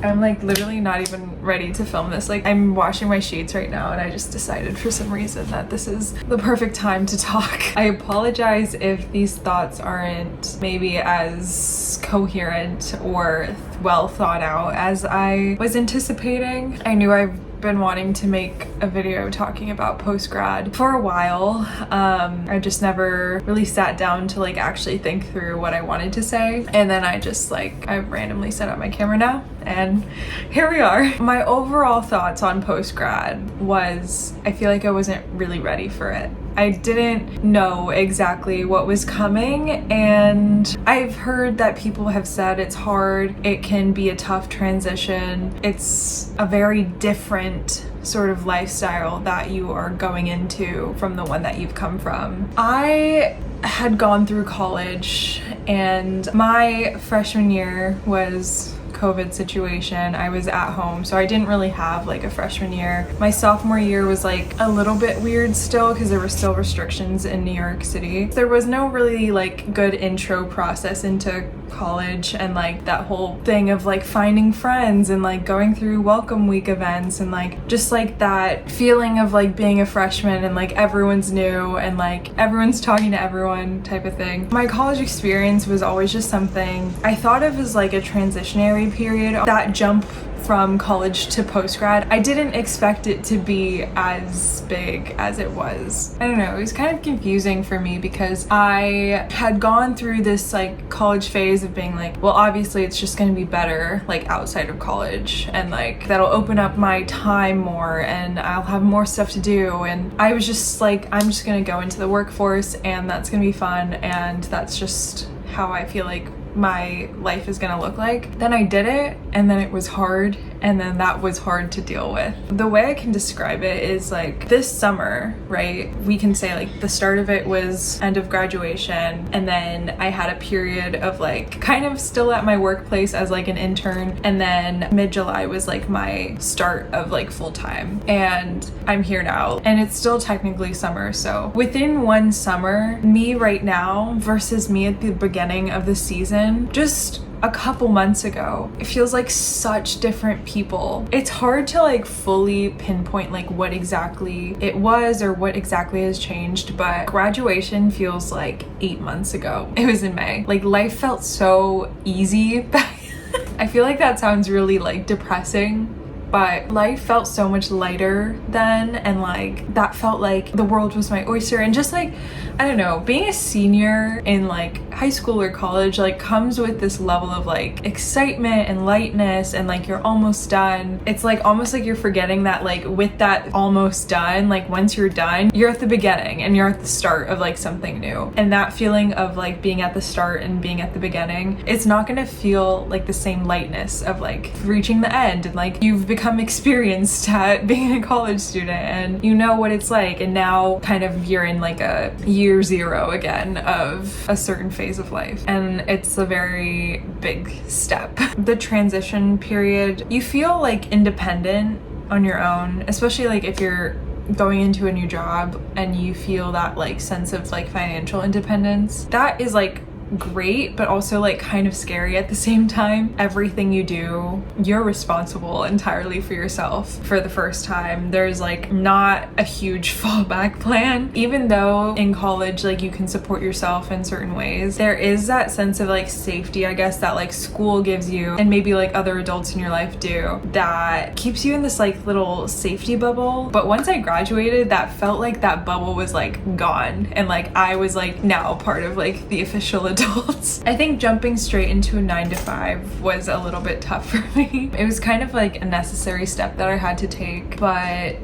I'm like literally not even ready to film this. Like I'm washing my sheets right now and I just decided for some reason that this is the perfect time to talk. I apologize if these thoughts aren't maybe as coherent or well thought out as I was anticipating. I knew I've been wanting to make a video talking about post-grad for a while. I just never really sat down to like actually think through what I wanted to say, and then I randomly set up my camera now and here we are. My overall thoughts on post-grad was I feel like I wasn't really ready for it. I didn't know exactly what was coming, and I've heard that people have said it's hard, it can be a tough transition, it's a very different sort of lifestyle that you are going into from the one that you've come from. I had gone through college and my freshman year was COVID situation. I was at home, so I didn't really have like a freshman year. My sophomore year was like a little bit weird still because there were still restrictions in New York City. There was no really like good intro process into college and like that whole thing of like finding friends and like going through welcome week events and like just like that feeling of like being a freshman and like everyone's new and like everyone's talking to everyone type of thing. My college experience was always just something I thought of as like a transitionary period. That jump from college to post-grad, I didn't expect it to be as big as it was. I don't know, it was kind of confusing for me because I had gone through this like college phase of being like, well, obviously it's just gonna be better like outside of college and like that'll open up my time more and I'll have more stuff to do, and I was just like, I'm just gonna go into the workforce and that's gonna be fun and that's just how I feel like my life is gonna look like. Then I did it and then it was hard, and then that was hard to deal with. The way I can describe it is like this summer, right? We can say like the start of it was end of graduation, and then I had a period of like kind of still at my workplace as like an intern, and then mid-July was like my start of like full-time, and I'm here now and it's still technically summer. So within one summer, me right now versus me at the beginning of the season, just a couple months ago, it feels like such different people. It's hard to like fully pinpoint like what exactly it was or what exactly has changed, but graduation feels like 8 months ago. It was in May. Like life felt so easy. I feel like that sounds really like depressing, but life felt so much lighter then, and like that felt like the world was my oyster. And just like, I don't know, being a senior in like high school or college like comes with this level of like excitement and lightness, and like you're almost done. It's like almost like you're forgetting that like with that almost done, like once you're done, you're at the beginning and you're at the start of like something new. And that feeling of like being at the start and being at the beginning, it's not gonna feel like the same lightness of like reaching the end and like you've become experienced at being a college student and you know what it's like, and now kind of you're in like a year zero again of a certain phase of life, and it's a very big step. The transition period, you feel like independent on your own, especially like if you're going into a new job and you feel that like sense of like financial independence. That is like great, but also like kind of scary at the same time. Everything you do, you're responsible entirely for yourself for the first time. There's like not a huge fallback plan. Even though in college like you can support yourself in certain ways, there is that sense of like safety, I guess, that like school gives you and maybe like other adults in your life do, that keeps you in this like little safety bubble. But once I graduated, that felt like that bubble was like gone, and like I was like now part of like the official adults. I think jumping straight into a 9-to-5 was a little bit tough for me. It was kind of like a necessary step that I had to take, but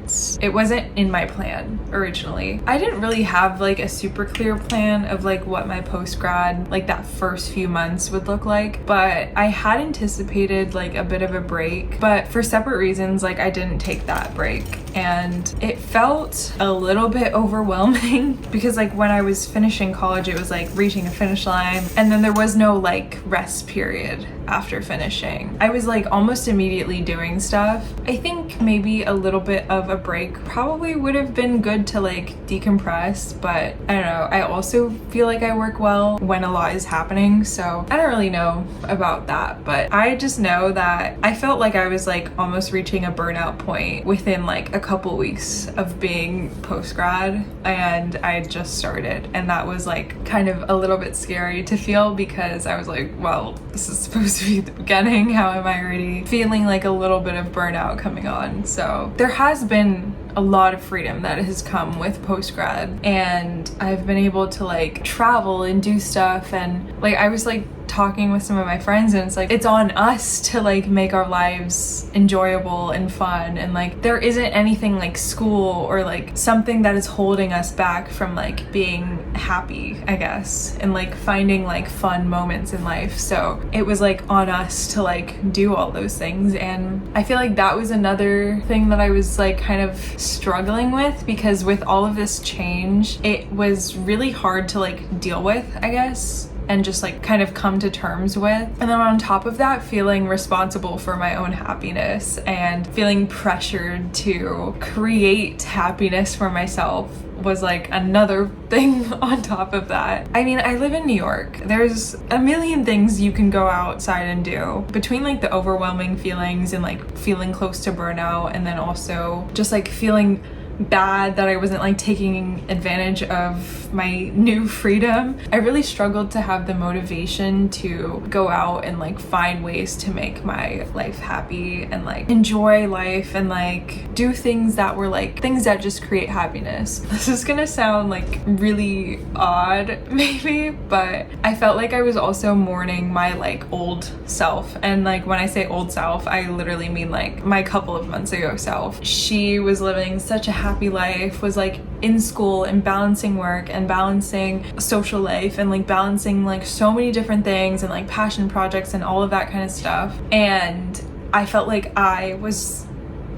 it wasn't in my plan originally. I didn't really have like a super clear plan of like what my post-grad, like that first few months would look like, but I had anticipated like a bit of a break, but for separate reasons, like I didn't take that break, and it felt a little bit overwhelming because like when I was finishing college, it was like reaching a finish line, and then there was no like rest period. after finishing. I was like almost immediately doing stuff. I think maybe a little bit of a break probably would have been good to like decompress, but I don't know. I also feel like I work well when a lot is happening, so I don't really know about that, but I just know that I felt like I was like almost reaching a burnout point within like a couple weeks of being post-grad, and I just started, and that was like kind of a little bit scary to feel because I was like, well, this is supposed to be the beginning. How am I already feeling like a little bit of burnout coming on? So there has been a lot of freedom that has come with post-grad, and I've been able to like travel and do stuff, and like I was like talking with some of my friends, and it's like it's on us to like make our lives enjoyable and fun, and like there isn't anything like school or like something that is holding us back from like being happy, I guess, and like finding like fun moments in life. So it was like on us to like do all those things, and I feel like that was another thing that I was like kind of struggling with, because with all of this change it was really hard to like deal with, I guess, and just like kind of come to terms with. And then on top of that, feeling responsible for my own happiness and feeling pressured to create happiness for myself was like another thing on top of that. I mean, I live in New York. There's a million things you can go outside and do. Between like the overwhelming feelings and like feeling close to burnout, and then also just like feeling bad that I wasn't like taking advantage of my new freedom, I really struggled to have the motivation to go out and like find ways to make my life happy and like enjoy life and like do things that were like things that just create happiness. This is gonna sound like really odd maybe, but I felt like I was also mourning my like old self. And like when I say old self, I literally mean like my couple of months ago self. She was living such a happy life, was like in school and balancing work and balancing social life and like balancing like so many different things and like passion projects and all of that kind of stuff. And I felt like I was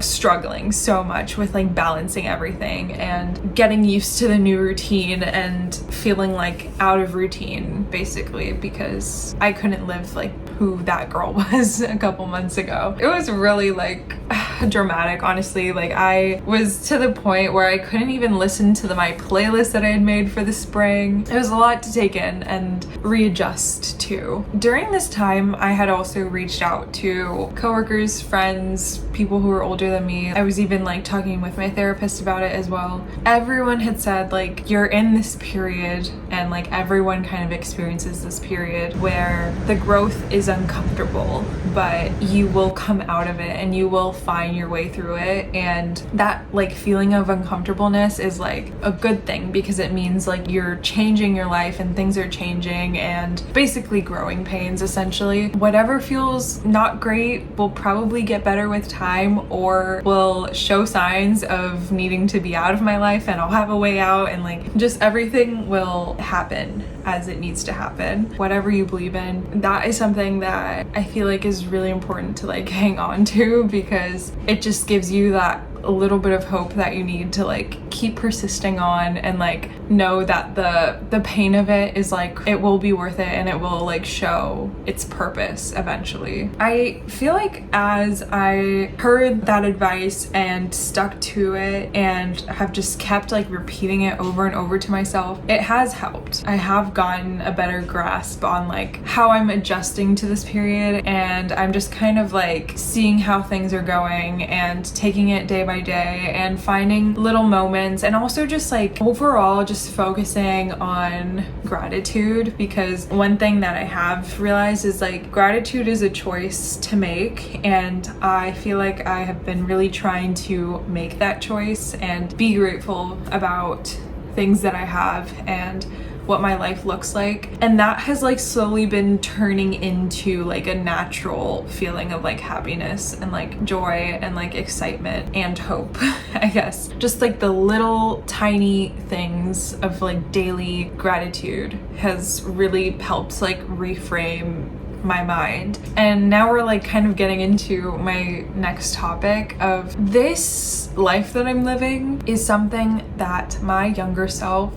struggling so much with like balancing everything and getting used to the new routine and feeling like out of routine basically, because I couldn't live like who that girl was a couple months ago. It was really like dramatic, honestly. Like I was to the point where I couldn't even listen to my playlist that I had made for the spring. It was a lot to take in and readjust to. During this time, I had also reached out to coworkers, friends, people who were older than me. I was even like talking with my therapist about it as well. Everyone had said like, you're in this period, and like everyone kind of experiences this period where the growth is uncomfortable, but you will come out of it and you will find your way through it. And that like feeling of uncomfortableness is like a good thing, because it means like you're changing your life and things are changing, and basically growing pains essentially. Whatever feels not great will probably get better with time, or will show signs of needing to be out of my life, and I'll have a way out, and like just everything will happen as it needs to happen. Whatever you believe in, that is something that I feel like is really important to like hang on to, because it just gives you that a little bit of hope that you need to like keep persisting on, and like know that the pain of it is like it will be worth it, and it will like show its purpose eventually. I feel like as I heard that advice and stuck to it and have just kept like repeating it over and over to myself, it has helped. I have gotten a better grasp on like how I'm adjusting to this period, and I'm just kind of like seeing how things are going and taking it day by day and finding little moments, and also just like overall just focusing on gratitude, because one thing that I have realized is like gratitude is a choice to make, and I feel like I have been really trying to make that choice and be grateful about things that I have and what my life looks like. And that has like slowly been turning into like a natural feeling of like happiness and like joy and like excitement and hope, I guess. Just like the little tiny things of like daily gratitude has really helped like reframe my mind. And now we're like kind of getting into my next topic of this life that I'm living is something that my younger self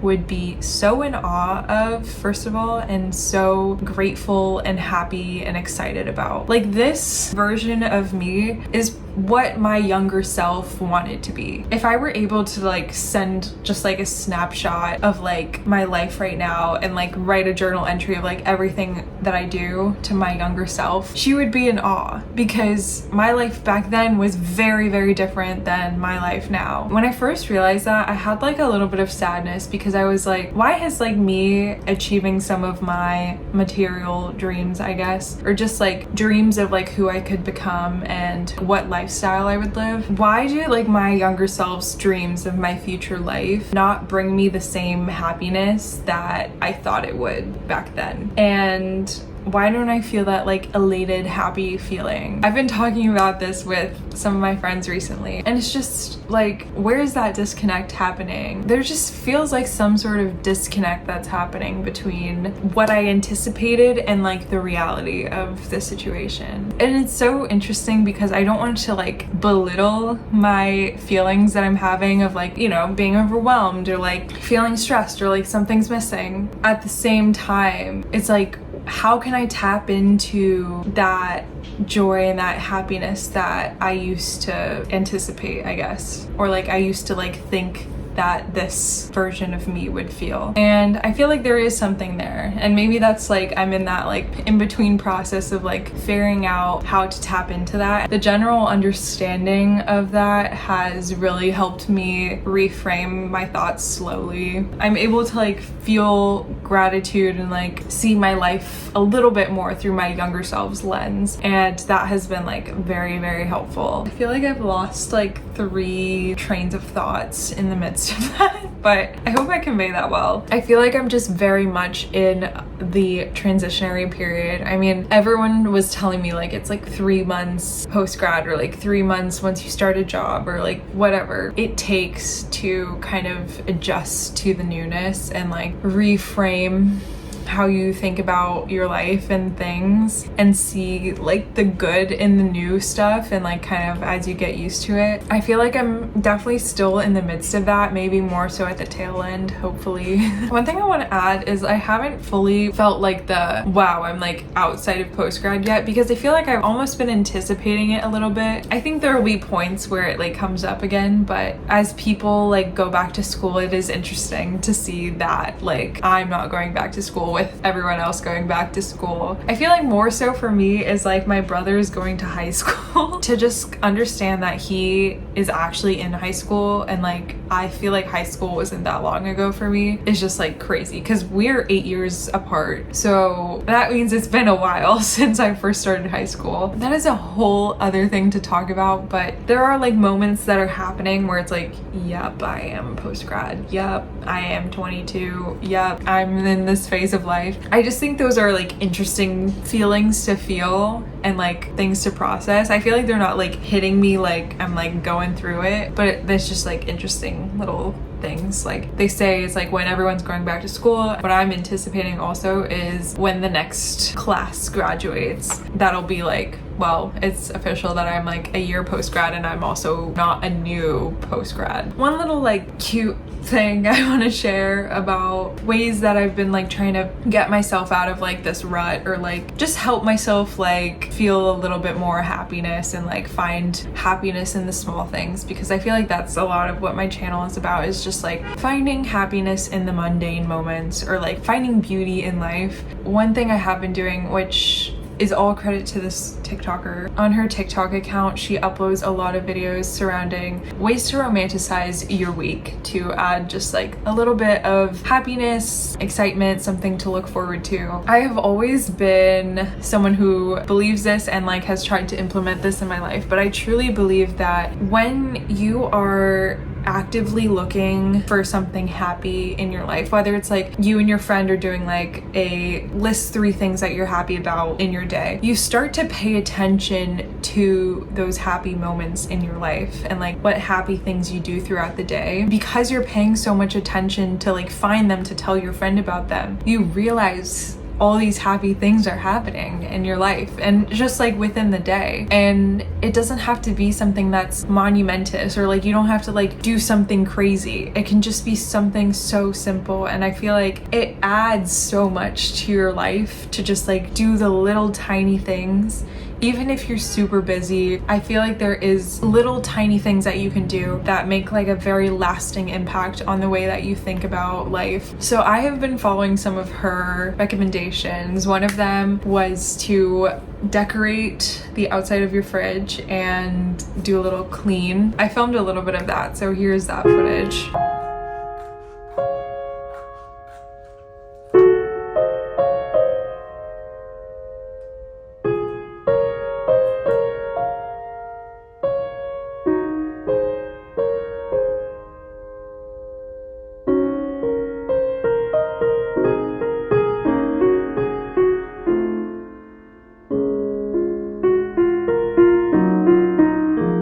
would be so in awe of, first of all, and so grateful and happy and excited about. Like, this version of me is what my younger self wanted to be. If I were able to like send just like a snapshot of like my life right now and like write a journal entry of like everything that I do to my younger self, she would be in awe, because my life back then was very, very different than my life now. When I first realized that, I had like a little bit of sadness, because I was like, why has like me achieving some of my material dreams, I guess, or just like dreams of like who I could become and what lifestyle I would live, why do like my younger self's dreams of my future life not bring me the same happiness that I thought it would back then? And why don't I feel that like elated, happy feeling? I've been talking about this with some of my friends recently, and it's just like, where is that disconnect happening? There just feels like some sort of disconnect that's happening between what I anticipated and like the reality of the situation. And it's so interesting, because I don't want to like belittle my feelings that I'm having of like, you know, being overwhelmed or like feeling stressed or like something's missing. At the same time, it's like, how can I tap into that joy and that happiness that I used to anticipate, I guess, or like I used to like think that this version of me would feel? And I feel like there is something there, and maybe that's like I'm in that like in between process of like figuring out how to tap into that. The general understanding of that has really helped me reframe my thoughts slowly. I'm able to like feel gratitude and like see my life a little bit more through my younger self's lens, and that has been like very, very helpful. I feel like I've lost like 3 trains of thoughts in the midst of that, but I hope I convey that well. I feel like I'm just very much in the transitionary period. I mean, everyone was telling me like it's like 3 months post-grad, or like 3 months once you start a job, or like whatever it takes to kind of adjust to the newness and like reframe how you think about your life and things, and see like the good in the new stuff, and like kind of as you get used to it. I feel like I'm definitely still in the midst of that, maybe more so at the tail end, hopefully. One thing I want to add is I haven't fully felt like the wow, I'm like outside of postgrad yet, because I feel like I've almost been anticipating it a little bit. I think there will be points where it like comes up again, but as people like go back to school, it is interesting to see that like I'm not going back to school with everyone else going back to school. I feel like more so for me is like my brother is going to high school. To just understand that he is actually in high school, and like I feel like high school wasn't that long ago for me, is just like crazy, because we're 8 years apart, so that means it's been a while since I first started high school. That is a whole other thing to talk about, but there are like moments that are happening where it's like, yep, I am post-grad, yep, I am 22, yep, I'm in this phase of life. I just think those are like interesting feelings to feel and like things to process. I feel like they're not like hitting me like I'm like going through it, but there's just like interesting little things. Like they say it's like when everyone's going back to school. What I'm anticipating also is when the next class graduates, that'll be like, well, it's official that I'm like a year post-grad, and I'm also not a new post-grad. One little like cute thing I want to share about ways that I've been like trying to get myself out of like this rut, or like just help myself like feel a little bit more happiness and like find happiness in the small things, because I feel like that's a lot of what my channel is about, is just like finding happiness in the mundane moments, or like finding beauty in life. One thing I have been doing, which is all credit to this TikToker. On her TikTok account, she uploads a lot of videos surrounding ways to romanticize your week, to add just like a little bit of happiness, excitement, something to look forward to. I have always been someone who believes this and like has tried to implement this in my life, but I truly believe that when you are actively looking for something happy in your life, whether it's like you and your friend are doing like a list 3 things that you're happy about in your day, you start to pay attention to those happy moments in your life and like what happy things you do throughout the day. Because you're paying so much attention to like find them, to tell your friend about them, you realize all these happy things are happening in your life, and just like within the day. And it doesn't have to be something that's monumentous, or like you don't have to like do something crazy. It can just be something so simple, and I feel like it adds so much to your life to just like do the little tiny things. Even if you're super busy, I feel like there is little tiny things that you can do that make like a very lasting impact on the way that you think about life. So I have been following some of her recommendations. One of them was to decorate the outside of your fridge and do a little clean. I filmed a little bit of that, so here's that footage.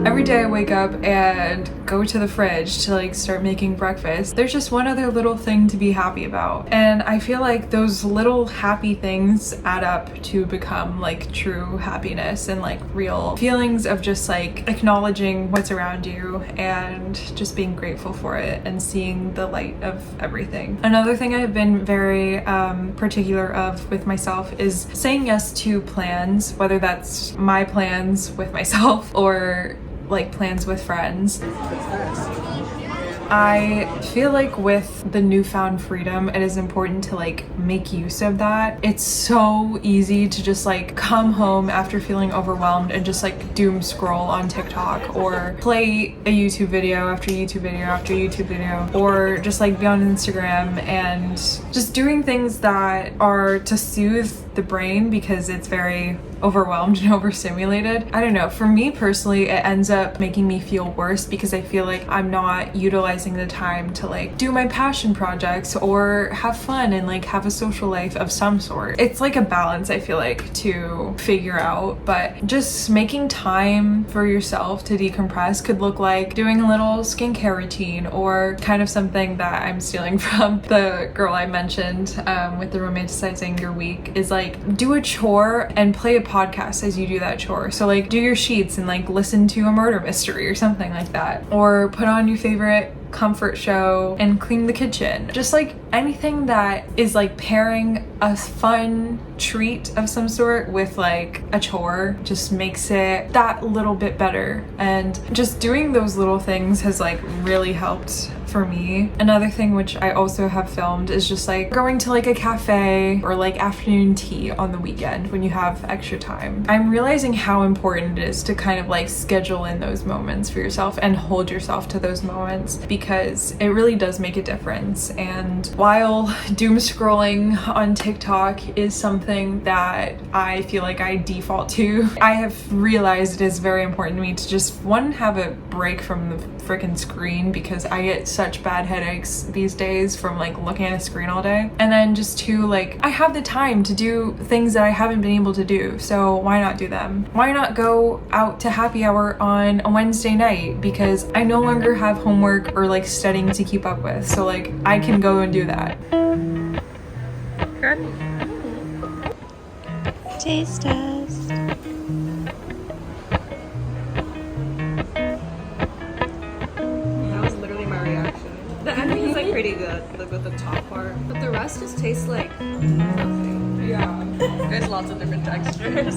Every day I wake up and go to the fridge to like start making breakfast. There's just one other little thing to be happy about. And I feel like those little happy things add up to become like true happiness and like real feelings of just like acknowledging what's around you and just being grateful for it and seeing the light of everything. Another thing I've been very particular of with myself is saying yes to plans, whether that's my plans with myself or like plans with friends. I feel like with the newfound freedom, it is important to like make use of that. It's so easy to just like come home after feeling overwhelmed and just like doom scroll on TikTok or play a YouTube video after YouTube video after YouTube video, or just like be on Instagram and just doing things that are to soothe the brain because it's very overwhelmed and overstimulated. I don't know, for me personally, it ends up making me feel worse because I feel like I'm not utilizing the time to like do my passion projects or have fun and like have a social life of some sort. It's like a balance, I feel like, to figure out, but just making time for yourself to decompress could look like doing a little skincare routine, or kind of something that I'm stealing from the girl I mentioned with the romanticizing your week is like do a chore and play a podcast as you do that chore. So like do your sheets and like listen to a murder mystery or something like that, or put on your favorite comfort show and clean the kitchen. Just like anything that is like pairing a fun treat of some sort with like a chore just makes it that little bit better. And just doing those little things has like really helped for me. Another thing which I also have filmed is just like going to like a cafe or like afternoon tea on the weekend when you have extra time. I'm realizing how important it is to kind of like schedule in those moments for yourself and hold yourself to those moments, because it really does make a difference. And while doom scrolling on TikTok is something that I feel like I default to, I have realized it is very important to me to just have a break from the freaking screen, because I get such bad headaches these days from like looking at a screen all day. And then just to like, I have the time to do things that I haven't been able to do, so why not do them? Why not go out to happy hour on a Wednesday night, because I no longer have homework or like studying to keep up with, so like I can go and do that. Good. Taste test. The ending is like pretty good, like with the top part, but the rest just tastes like nothing. Yeah. There's lots of different textures.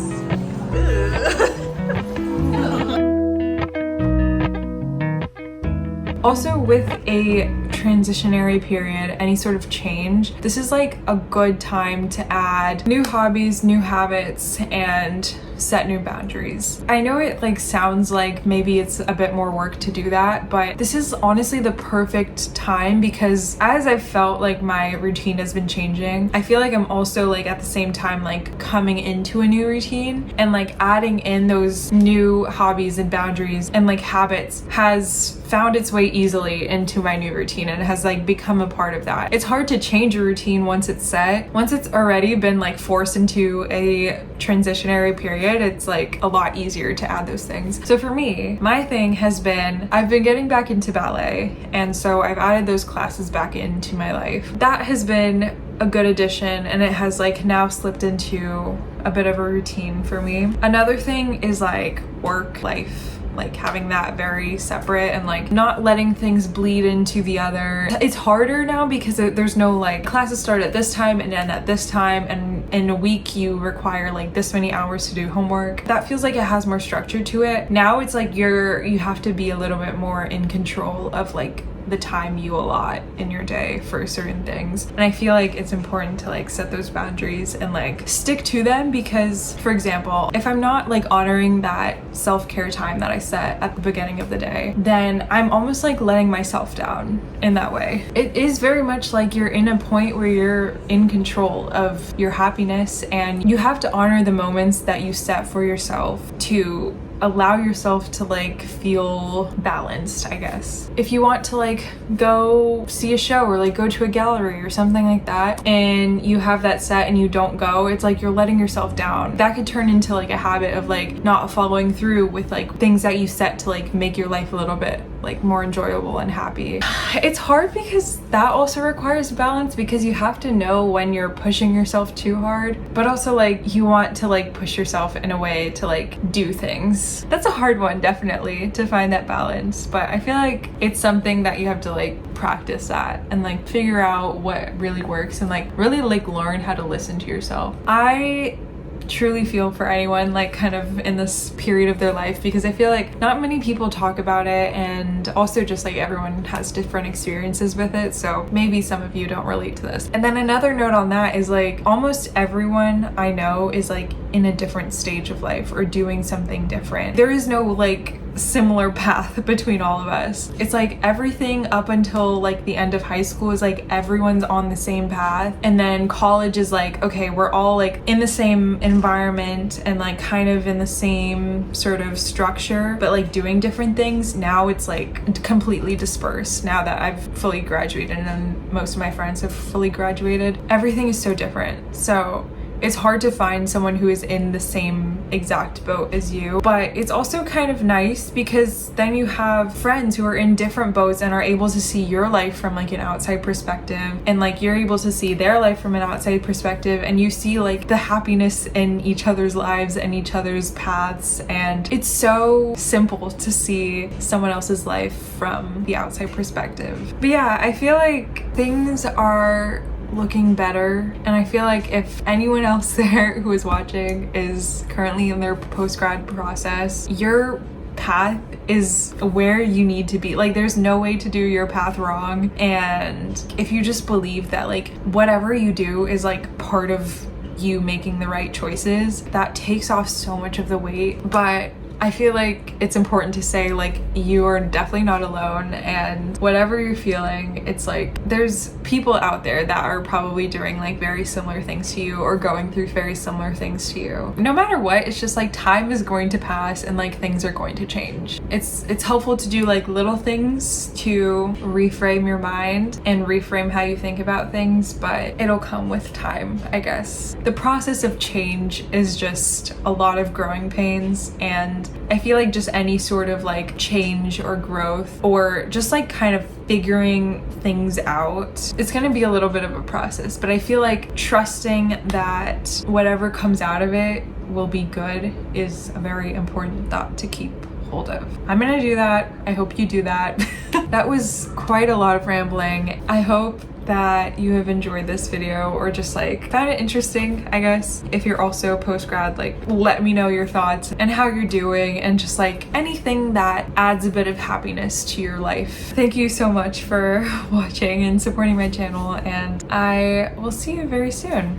Also, with a transitionary period, any sort of change, this is like a good time to add new hobbies, new habits, and set new boundaries. I know it like sounds like maybe it's a bit more work to do that, but this is honestly the perfect time, because as I've felt like my routine has been changing, I feel like I'm also like at the same time like coming into a new routine, and like adding in those new hobbies and boundaries and like habits has found its way easily into my new routine and has like become a part of that. It's hard to change a routine once it's set. Once it's already been like forced into a transitionary period, it's like a lot easier to add those things. So for me, my thing has been, I've been getting back into ballet, and so I've added those classes back into my life. That has been a good addition, and it has like now slipped into a bit of a routine for me. Another thing is like work life, like having that very separate and like not letting things bleed into the other. It's harder now because there's no like classes start at this time and end at this time, and in a week you require like this many hours to do homework. That feels like it has more structure to it. Now it's like you have to be a little bit more in control of like the time you allot in your day for certain things. And I feel like it's important to like set those boundaries and like stick to them, because for example, if I'm not like honoring that self-care time that I set at the beginning of the day, then I'm almost like letting myself down in that way. It is very much like you're in a point where you're in control of your happiness, and you have to honor the moments that you set for yourself to allow yourself to like feel balanced, I guess. If you want to like go see a show or like go to a gallery or something like that, and you have that set and you don't go, it's like you're letting yourself down. That could turn into like a habit of like not following through with like things that you set to like make your life a little bit like more enjoyable and happy. It's hard because that also requires balance, because you have to know when you're pushing yourself too hard, but also like you want to like push yourself in a way to like do things. That's a hard one, definitely, to find that balance, but I feel like it's something that you have to like practice at and like figure out what really works and like really like learn how to listen to yourself. I truly feel for anyone like kind of in this period of their life, because I feel like not many people talk about it, and also just like everyone has different experiences with it, so maybe some of you don't relate to this. And then another note on that is like almost everyone I know is like in a different stage of life or doing something different. There is no like similar path between all of us. It's like everything up until like the end of high school is like everyone's on the same path, and then college is like, okay, we're all like in the same environment and like kind of in the same sort of structure, but like doing different things. Now it's like completely dispersed. Now that I've fully graduated and most of my friends have fully graduated, everything is so different. So it's hard to find someone who is in the same exact boat as you, but it's also kind of nice because then you have friends who are in different boats and are able to see your life from like an outside perspective, and like you're able to see their life from an outside perspective, and you see like the happiness in each other's lives and each other's paths, and it's so simple to see someone else's life from the outside perspective. But yeah, I feel like things are looking better, and I feel like if anyone else there who is watching is currently in their post-grad process, your path is where you need to be. Like there's no way to do your path wrong, and if you just believe that like whatever you do is like part of you making the right choices, that takes off so much of the weight. But I feel like it's important to say like you are definitely not alone, and whatever you're feeling, it's like there's people out there that are probably doing like very similar things to you or going through very similar things to you. No matter what, it's just like time is going to pass and like things are going to change. It's helpful to do like little things to reframe your mind and reframe how you think about things, but it'll come with time, I guess. The process of change is just a lot of growing pains, and I feel like just any sort of like change or growth or just like kind of figuring things out, it's gonna be a little bit of a process, but I feel like trusting that whatever comes out of it will be good is a very important thought to keep hold of. I'm gonna do that. I hope you do that. That was quite a lot of rambling. I hope that you have enjoyed this video or just like found it interesting, I guess. If you're also post-grad, like let me know your thoughts and how you're doing and just like anything that adds a bit of happiness to your life. Thank you so much for watching and supporting my channel, and I will see you very soon.